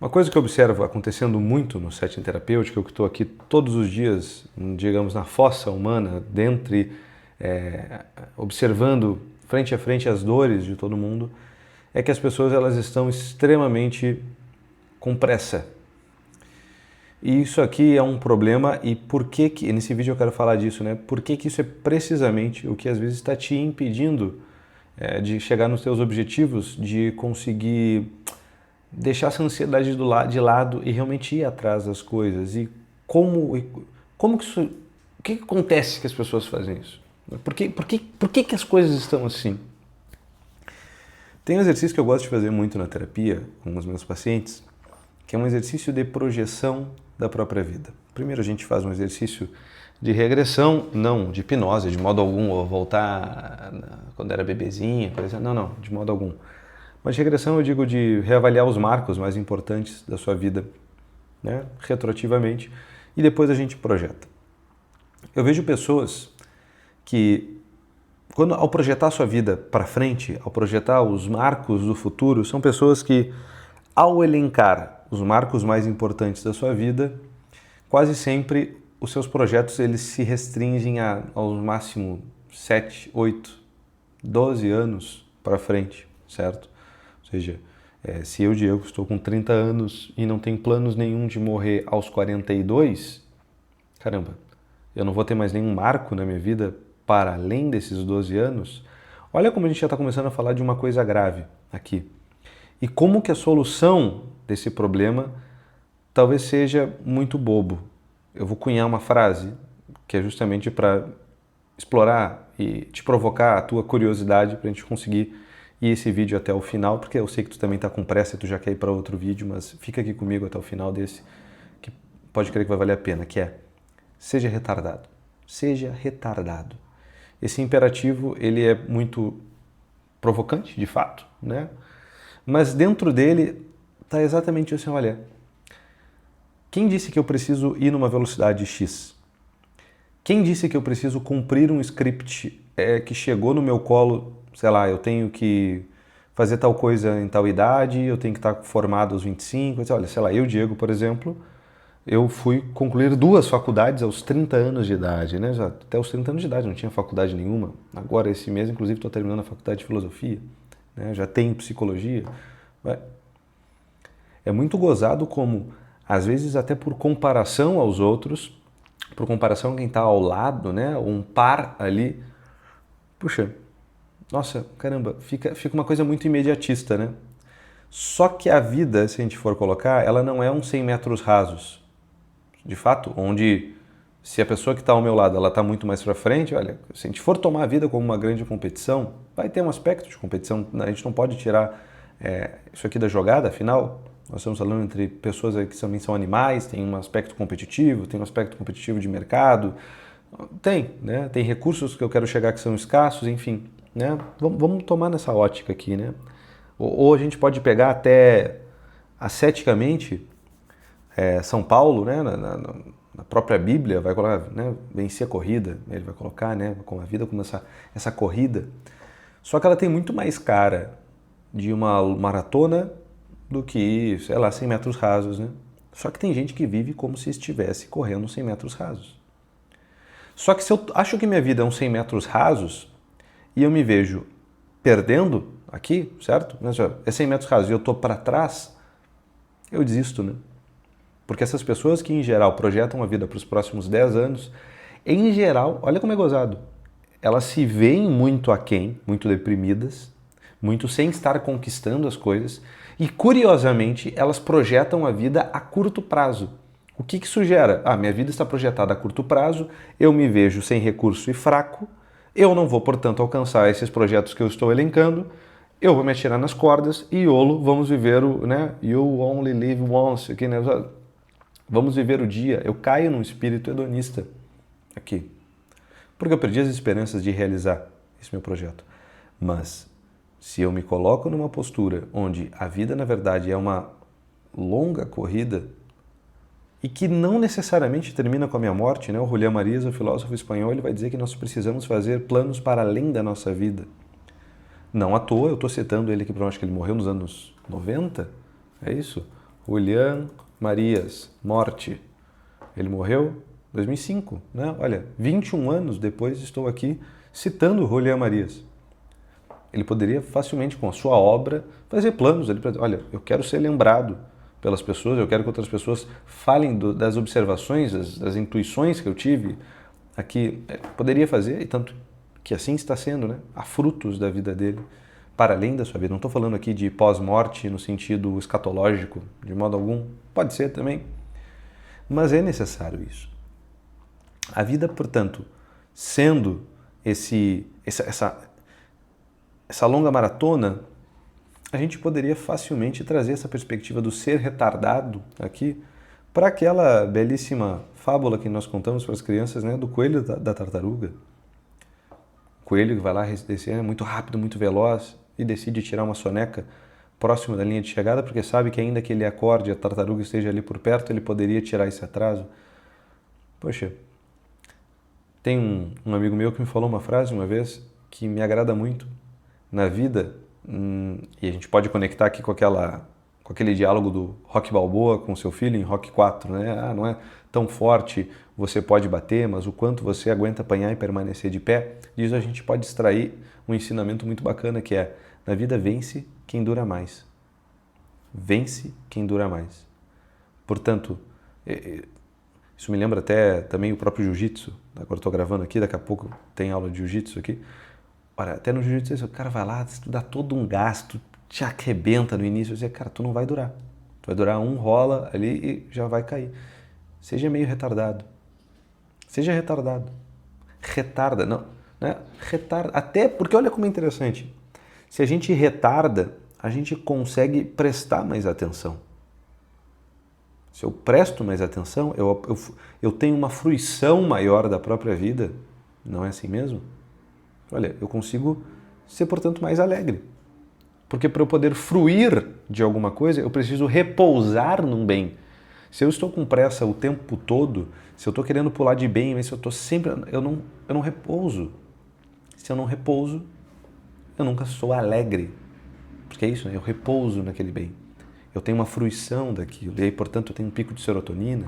Uma coisa que eu observo acontecendo muito no setting terapêutico, eu que estou aqui todos os dias, digamos, na fossa humana, observando frente a frente as dores de todo mundo, é que as pessoas elas estão extremamente com pressa. E isso aqui é um problema e por que nesse vídeo eu quero falar disso, né? Por que isso é precisamente o que às vezes está te impedindo de chegar nos teus objetivos, de conseguir deixar essa ansiedade de lado e realmente ir atrás das coisas. E como que isso... O que acontece que as pessoas fazem isso? Por que as coisas estão assim? Tem um exercício que eu gosto de fazer muito na terapia com os meus pacientes, que é um exercício de projeção da própria vida. Primeiro a gente faz um exercício de regressão, não de hipnose, de modo algum, ou voltar quando era bebezinha, por exemplo. Não, de modo algum. Mas de regressão eu digo de reavaliar os marcos mais importantes da sua vida, né, retroativamente, e depois a gente projeta. Eu vejo pessoas que, ao projetar a sua vida para frente, ao projetar os marcos do futuro, são pessoas que, ao elencar os marcos mais importantes da sua vida, quase sempre os seus projetos eles se restringem aos máximo 7, 8, 12 anos para frente, certo? Ou seja, se eu, Diego, estou com 30 anos e não tenho planos nenhum de morrer aos 42, caramba, eu não vou ter mais nenhum marco na minha vida para além desses 12 anos. Olha como a gente já está começando a falar de uma coisa grave aqui. E como que a solução desse problema talvez seja muito bobo. Eu vou cunhar uma frase que é justamente para explorar e te provocar a tua curiosidade para a gente conseguir ir esse vídeo até o final, porque eu sei que tu também está com pressa e tu já quer ir para outro vídeo, mas fica aqui comigo até o final desse, que pode crer que vai valer a pena, que é: seja retardado. Seja retardado. Esse imperativo, ele é muito provocante, de fato, né? Mas dentro dele está exatamente assim, olha, quem disse que eu preciso ir numa velocidade X? Quem disse que eu preciso cumprir um script que chegou no meu colo, sei lá, eu tenho que fazer tal coisa em tal idade, eu tenho que estar formado aos 25, olha, sei lá, eu, Diego, por exemplo, eu fui concluir 2 faculdades aos 30 anos de idade, né? Já até os 30 anos de idade não tinha faculdade nenhuma. Agora, esse mês, inclusive, estou terminando a faculdade de filosofia, né? Já tenho psicologia. É muito gozado como, às vezes, até por comparação aos outros, por comparação a quem está ao lado, né? Um par ali, puxa, nossa, caramba, fica uma coisa muito imediatista, né? Só que a vida, se a gente for colocar, ela não é uns 100 metros rasos. De fato, onde se a pessoa que está ao meu lado ela está muito mais para frente, olha, se a gente for tomar a vida como uma grande competição, vai ter um aspecto de competição, a gente não pode tirar isso aqui da jogada, afinal, nós estamos falando entre pessoas que também são animais, tem um aspecto competitivo, tem um aspecto competitivo de mercado, né? Tem recursos que eu quero chegar que são escassos, enfim, né? Vamos tomar nessa ótica aqui, né? Ou a gente pode pegar até asceticamente São Paulo, né? Na própria Bíblia vai colocar, né? Vencer a corrida, ele vai colocar, né? Com a vida como essa corrida. Só que ela tem muito mais cara de uma maratona do que, sei lá, 100 metros rasos, né? Só que tem gente que vive como se estivesse correndo 100 metros rasos. Só que se eu acho que minha vida é uns 100 metros rasos e eu me vejo perdendo aqui, certo? Mas é 100 metros rasos e eu tô para trás, eu desisto, né? Porque essas pessoas que, em geral, projetam a vida para os próximos 10 anos, em geral, olha como é gozado, elas se veem muito aquém, muito deprimidas, muito sem estar conquistando as coisas, e, curiosamente, elas projetam a vida a curto prazo. O que isso gera? Minha vida está projetada a curto prazo, eu me vejo sem recurso e fraco, eu não vou, portanto, alcançar esses projetos que eu estou elencando, eu vou me atirar nas cordas e YOLO, vamos viver o, né? You only live once, aqui, né? Vamos viver o dia. Eu caio num espírito hedonista aqui. Porque eu perdi as esperanças de realizar esse meu projeto. Mas, se eu me coloco numa postura onde a vida, na verdade, é uma longa corrida e que não necessariamente termina com a minha morte, né? O Julián Marías, o filósofo espanhol, ele vai dizer que nós precisamos fazer planos para além da nossa vida. Não à toa, eu estou citando ele aqui, porque eu acho que ele morreu nos anos 90, é isso? Julián Marias, morte. Ele morreu em 2005, né? Olha, 21 anos depois estou aqui citando Julián Marias. Ele poderia facilmente, com a sua obra, fazer planos. Olha, eu quero ser lembrado pelas pessoas, eu quero que outras pessoas falem das observações, das intuições que eu tive aqui. Poderia fazer, e tanto que assim está sendo, né? Há frutos da vida dele, para além da sua vida. Não estou falando aqui de pós-morte no sentido escatológico, de modo algum. Pode ser também. Mas é necessário isso. A vida, portanto, sendo essa longa maratona, a gente poderia facilmente trazer essa perspectiva do ser retardado aqui para aquela belíssima fábula que nós contamos para as crianças, né, do coelho da tartaruga. O coelho que vai lá descer muito rápido, muito veloz e decide tirar uma soneca próximo da linha de chegada porque sabe que ainda que ele acorde e a tartaruga esteja ali por perto, ele poderia tirar esse atraso. Poxa, tem um amigo meu que me falou uma frase uma vez que me agrada muito. Na vida, e a gente pode conectar aqui com aquele diálogo do Rocky Balboa com seu filho em Rocky 4, né? Não é tão forte, você pode bater, mas o quanto você aguenta apanhar e permanecer de pé. Disso a gente pode extrair um ensinamento muito bacana que é: na vida vence quem dura mais. Vence quem dura mais. Portanto, isso me lembra até também o próprio jiu-jitsu. Agora eu estou gravando aqui, daqui a pouco tem aula de jiu-jitsu aqui. Olha, até no jiu-jitsu, o cara vai lá, tu dá todo um gasto, te arrebenta no início, você, cara, tu não vai durar. Tu vai durar rola ali e já vai cair. Seja meio retardado. Seja retardado. Retarda, não, né? Retarda. Até porque olha como é interessante. Se a gente retarda, a gente consegue prestar mais atenção. Se eu presto mais atenção, eu tenho uma fruição maior da própria vida. Não é assim mesmo? Olha, eu consigo ser, portanto, mais alegre. Porque para eu poder fruir de alguma coisa, eu preciso repousar num bem. Se eu estou com pressa o tempo todo, se eu estou querendo pular de bem, mas se eu estou sempre... Eu não repouso. Se eu não repouso, eu nunca sou alegre. Porque é isso, né? Eu repouso naquele bem. Eu tenho uma fruição daquilo. E aí, portanto, eu tenho um pico de serotonina.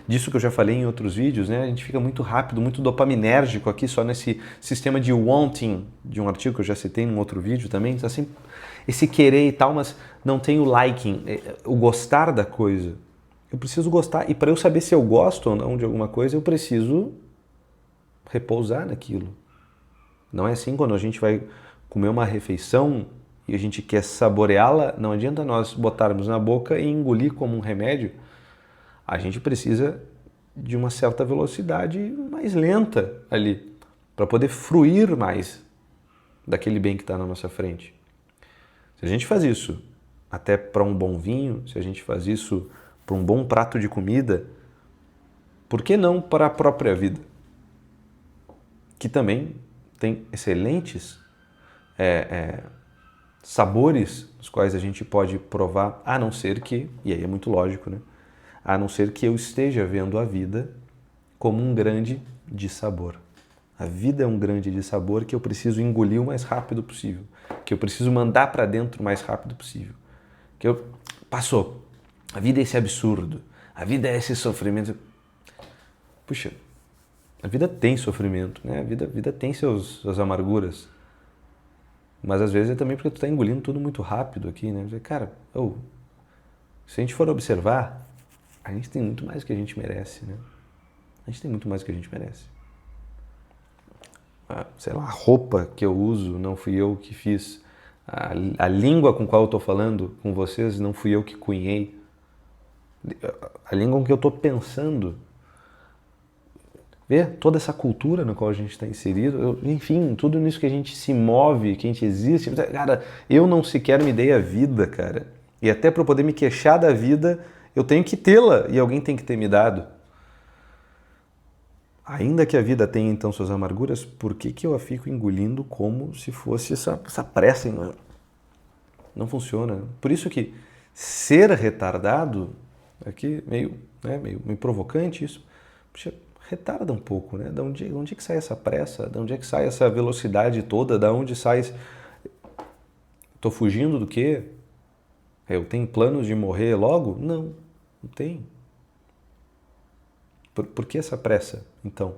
Disso que eu já falei em outros vídeos, né? A gente fica muito rápido, muito dopaminérgico aqui, só nesse sistema de wanting, de um artigo que eu já citei num outro vídeo também, assim, esse querer e tal, mas não tem o liking, o gostar da coisa. Eu preciso gostar, e para eu saber se eu gosto ou não de alguma coisa, eu preciso repousar naquilo. Não é assim quando a gente vai comer uma refeição e a gente quer saboreá-la, não adianta nós botarmos na boca e engolir como um remédio. A gente precisa de uma certa velocidade mais lenta ali, para poder fruir mais daquele bem que está na nossa frente. Se a gente faz isso até para um bom vinho, se a gente faz isso para um bom prato de comida, por que não para a própria vida? Que também tem excelentes sabores os quais a gente pode provar, a não ser que, e aí é muito lógico, né? A não ser que eu esteja vendo a vida como um grande dissabor. A vida é um grande dissabor que eu preciso engolir o mais rápido possível, que eu preciso mandar para dentro o mais rápido possível. Passou. A vida é esse absurdo. A vida é esse sofrimento. Puxa, a vida tem sofrimento, né? A vida tem suas amarguras. Mas às vezes é também porque tu está engolindo tudo muito rápido aqui, né? Cara, se a gente for observar, a gente tem muito mais do que a gente merece, né? A gente tem muito mais do que a gente merece. Sei lá, a roupa que eu uso não fui eu que fiz. A língua com qual eu estou falando com vocês não fui eu que cunhei. A língua com que eu estou pensando. Vê toda essa cultura na qual a gente está inserido. Enfim, tudo nisso que a gente se move, que a gente existe. Cara, eu não sequer me dei a vida, cara. E até para eu poder me queixar da vida, eu tenho que tê-la e alguém tem que ter me dado. Ainda que a vida tenha então suas amarguras, por que eu a fico engolindo como se fosse essa pressa? Não funciona. Por isso que ser retardado, aqui meio provocante isso, puxa, retarda um pouco, né? De onde é que sai essa pressa? De onde é que sai essa velocidade toda? De onde sai... Estou fugindo do quê? Eu tenho planos de morrer logo? Não, não tenho. Por que essa pressa, então?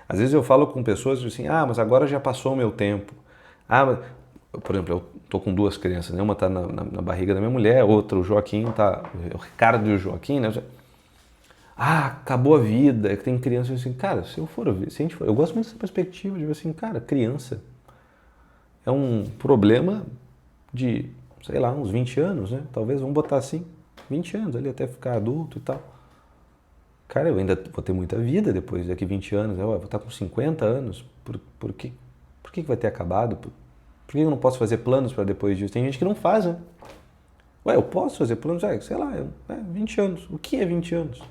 Às vezes eu falo com pessoas assim, mas agora já passou o meu tempo. Por exemplo, eu tô com 2 crianças, né? Uma tá na barriga da minha mulher, outra, o Joaquim, o Ricardo e o Joaquim, né? Acabou a vida, tem crianças assim, cara, se a gente for, eu gosto muito dessa perspectiva de assim, cara, criança é um problema de, sei lá, uns 20 anos, né? Talvez, vamos botar assim, 20 anos ali até ficar adulto e tal. Cara, eu ainda vou ter muita vida depois, daqui 20 anos, eu vou estar com 50 anos, por que vai ter acabado? Por que eu não posso fazer planos para depois disso? Tem gente que não faz, né? Eu posso fazer planos, sei lá, 20 anos. O que é 20 anos?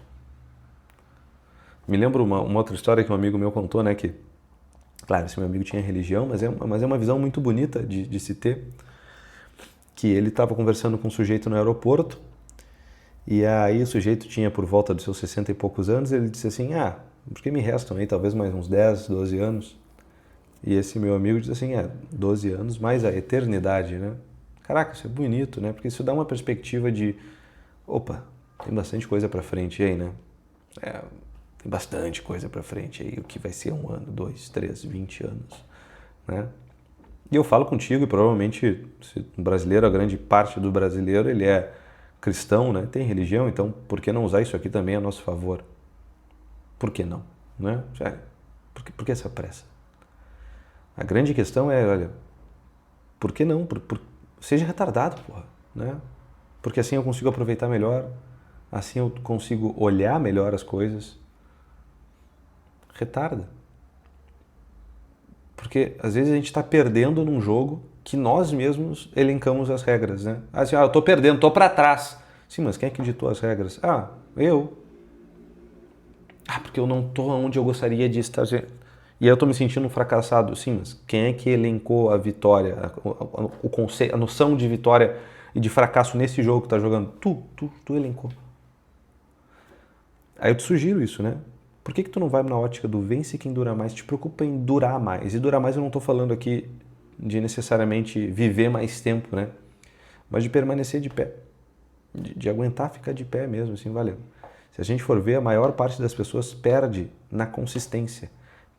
Me lembro uma outra história que um amigo meu contou, né, que, claro, esse meu amigo tinha religião, mas é uma visão muito bonita de se ter, que ele estava conversando com um sujeito no aeroporto, e aí o sujeito tinha por volta dos seus 60 e poucos anos, ele disse assim, porque me restam aí talvez mais uns 10, 12 anos. E esse meu amigo disse assim, 12 anos mais a eternidade, né? Caraca, isso é bonito, né? Porque isso dá uma perspectiva de, opa, tem bastante coisa pra frente aí, né? Tem bastante coisa pra frente aí, o que vai ser 1 ano, 2, 3, 20 anos, né? E eu falo contigo, e provavelmente o brasileiro, a grande parte do brasileiro, ele é cristão, né? Tem religião, então por que não usar isso aqui também a nosso favor? Por que não? Né? Por que essa pressa? A grande questão é, olha, por que não? Seja retardado, porra, né? Porque assim eu consigo aproveitar melhor, assim eu consigo olhar melhor as coisas. Retarda. Porque às vezes a gente está perdendo num jogo que nós mesmos elencamos as regras, né? Assim, eu tô perdendo, tô para trás. Sim, mas quem é que ditou as regras? Eu. Porque eu não tô onde eu gostaria de estar. E aí eu tô me sentindo fracassado. Sim, mas quem é que elencou a vitória, o conceito, a noção de vitória e de fracasso nesse jogo que tá jogando? Tu elencou. Aí eu te sugiro isso, né? Por que tu não vai na ótica do vence quem dura mais? Te preocupa em durar mais. E durar mais eu não tô falando aqui de necessariamente viver mais tempo, né? Mas de permanecer de pé. De aguentar ficar de pé mesmo, assim, valeu. Se a gente for ver, a maior parte das pessoas perde na consistência,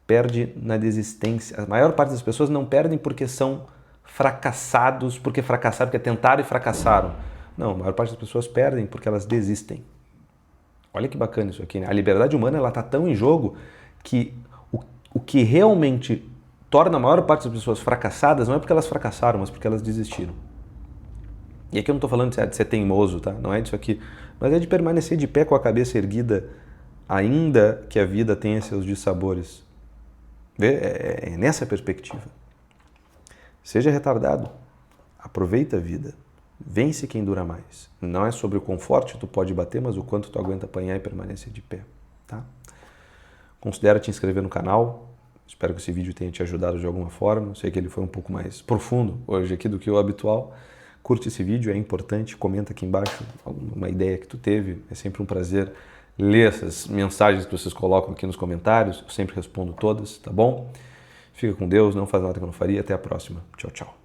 perde na desistência. A maior parte das pessoas não perdem porque são fracassados, porque tentaram e fracassaram. Não, a maior parte das pessoas perdem porque elas desistem. Olha que bacana isso aqui, né? A liberdade humana, ela tá tão em jogo que o que realmente torna a maior parte das pessoas fracassadas não é porque elas fracassaram, mas porque elas desistiram. E aqui eu não estou falando de ser teimoso, tá? Não é disso aqui. Mas é de permanecer de pé com a cabeça erguida, ainda que a vida tenha seus dissabores. É nessa perspectiva. Seja retardado. Aproveita a vida. Vence quem dura mais. Não é sobre o conforto que tu pode bater, mas o quanto tu aguenta apanhar e permanecer de pé, tá? Considera te inscrever no canal. Espero que esse vídeo tenha te ajudado de alguma forma. Eu sei que ele foi um pouco mais profundo hoje aqui do que o habitual. Curte esse vídeo, é importante. Comenta aqui embaixo alguma ideia que tu teve. É sempre um prazer ler essas mensagens que vocês colocam aqui nos comentários. Eu sempre respondo todas, tá bom? Fica com Deus, não faz nada que eu não faria. Até a próxima. Tchau, tchau.